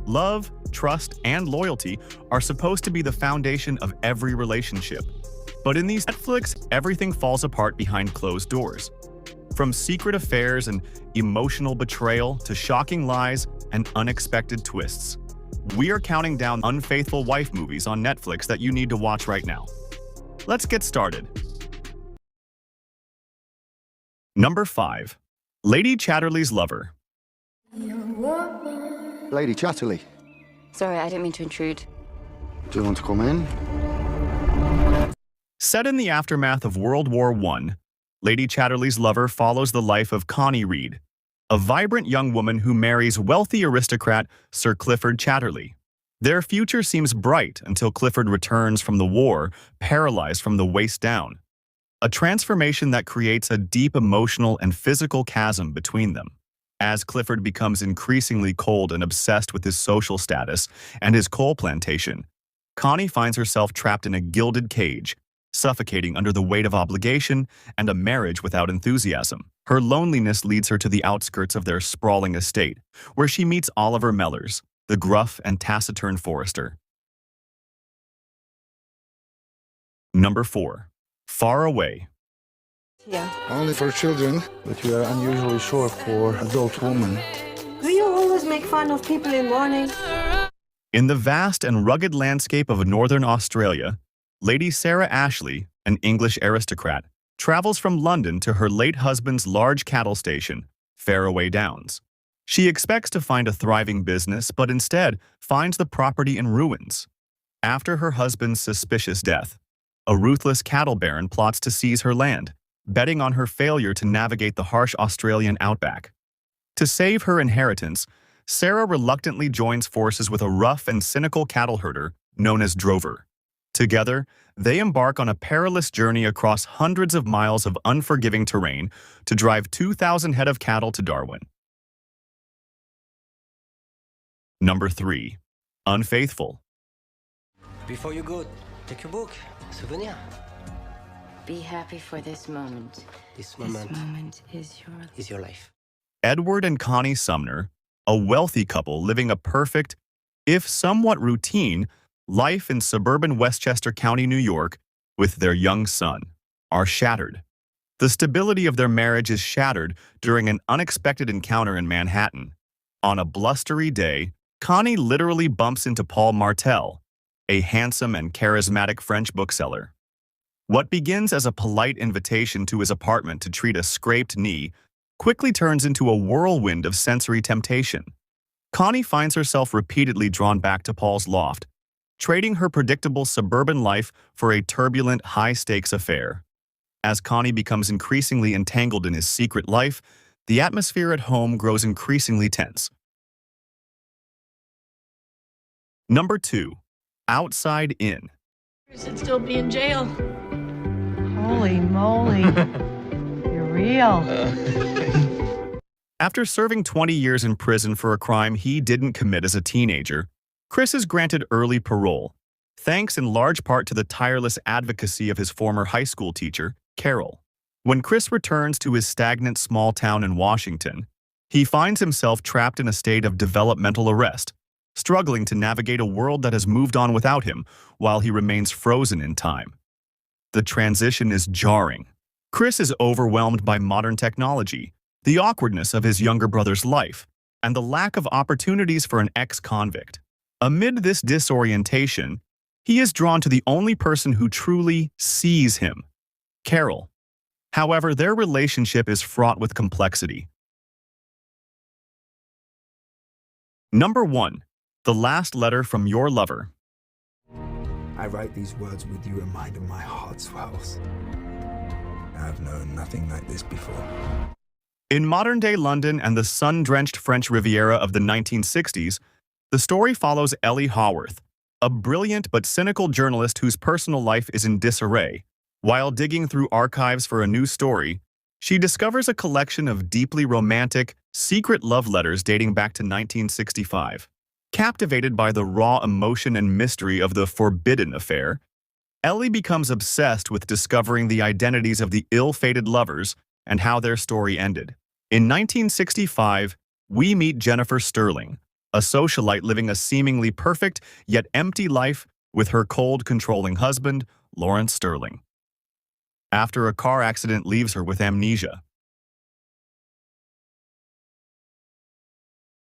Love, trust, and loyalty are supposed to be the foundation of every relationship. But in these Netflix, everything falls apart behind closed doors. From secret affairs and emotional betrayal to shocking lies and unexpected twists. We are counting down unfaithful wife movies on Netflix that you need to watch right now. Let's get started. Number 5. Lady Chatterley's Lover. Lady Chatterley, Sorry, I didn't mean to intrude. do you want to come in? Set in the aftermath of World War I, Lady Chatterley's Lover follows the life of Connie Reed, a vibrant young woman who marries wealthy aristocrat Sir Clifford Chatterley. Their future seems bright until Clifford returns from the war, paralyzed from the waist down. A transformation that creates a deep emotional and physical chasm between them. As Clifford becomes increasingly cold and obsessed with his social status and his coal plantation, Connie finds herself trapped in a gilded cage, suffocating under the weight of obligation and a marriage without enthusiasm. Her loneliness leads her to the outskirts of their sprawling estate, where she meets Oliver Mellors, the gruff and taciturn forester. Number 4. Far Away. Yeah. Only for children, but you are unusually short for adult woman. Do you always make fun of people in mourning? In the vast and rugged landscape of northern Australia, Lady Sarah Ashley, an English aristocrat, travels from London to her late husband's large cattle station, Faraway Downs. She expects to find a thriving business, but instead finds the property in ruins. After her husband's suspicious death, a ruthless cattle baron plots to seize her land, betting on her failure to navigate the harsh Australian outback. To save her inheritance, Sarah reluctantly joins forces with a rough and cynical cattle herder known as Drover. Together, they embark on a perilous journey across hundreds of miles of unforgiving terrain to drive 2,000 head of cattle to Darwin. Number 3. Unfaithful. Before you go, take your book. Souvenir. Be happy for this moment. This moment This moment is is your life. Edward and Connie Sumner, a wealthy couple living a perfect, if somewhat routine, life in suburban Westchester County, New York, with their young son, are shattered. The stability of their marriage is shattered during an unexpected encounter in Manhattan. On a blustery day, Connie literally bumps into Paul Martel, a handsome and charismatic French bookseller. What begins as a polite invitation to his apartment to treat a scraped knee quickly turns into a whirlwind of sensory temptation. Connie finds herself repeatedly drawn back to Paul's loft, trading her predictable suburban life for a turbulent, high-stakes affair. As Connie becomes increasingly entangled in his secret life, the atmosphere at home grows increasingly tense. Number 2. Outside In. Should still be in jail. Holy moly. You're real. After serving 20 years in prison for a crime he didn't commit as a teenager, Chris is granted early parole, thanks in large part to the tireless advocacy of his former high school teacher, Carol. When Chris returns to his stagnant small town in Washington, he finds himself trapped in a state of developmental arrest, struggling to navigate a world that has moved on without him while he remains frozen in time. The transition is jarring. Chris is overwhelmed by modern technology, the awkwardness of his younger brother's life, and the lack of opportunities for an ex-convict. Amid this disorientation, he is drawn to the only person who truly sees him, Carol. However, their relationship is fraught with complexity. Number 1. The Last Letter from Your Lover. I write these words with you in mind and my heart swells. I've known nothing like this before. In modern-day London and the sun-drenched French Riviera of the 1960s, the story follows Ellie Haworth, a brilliant but cynical journalist whose personal life is in disarray. While digging through archives for a new story, she discovers a collection of deeply romantic, secret love letters dating back to 1965. Captivated by the raw emotion and mystery of the forbidden affair, Ellie becomes obsessed with discovering the identities of the ill-fated lovers and how their story ended. In 1965, we meet Jennifer Sterling, a socialite living a seemingly perfect yet empty life with her cold, controlling husband, Lawrence Sterling. After a car accident leaves her with amnesia,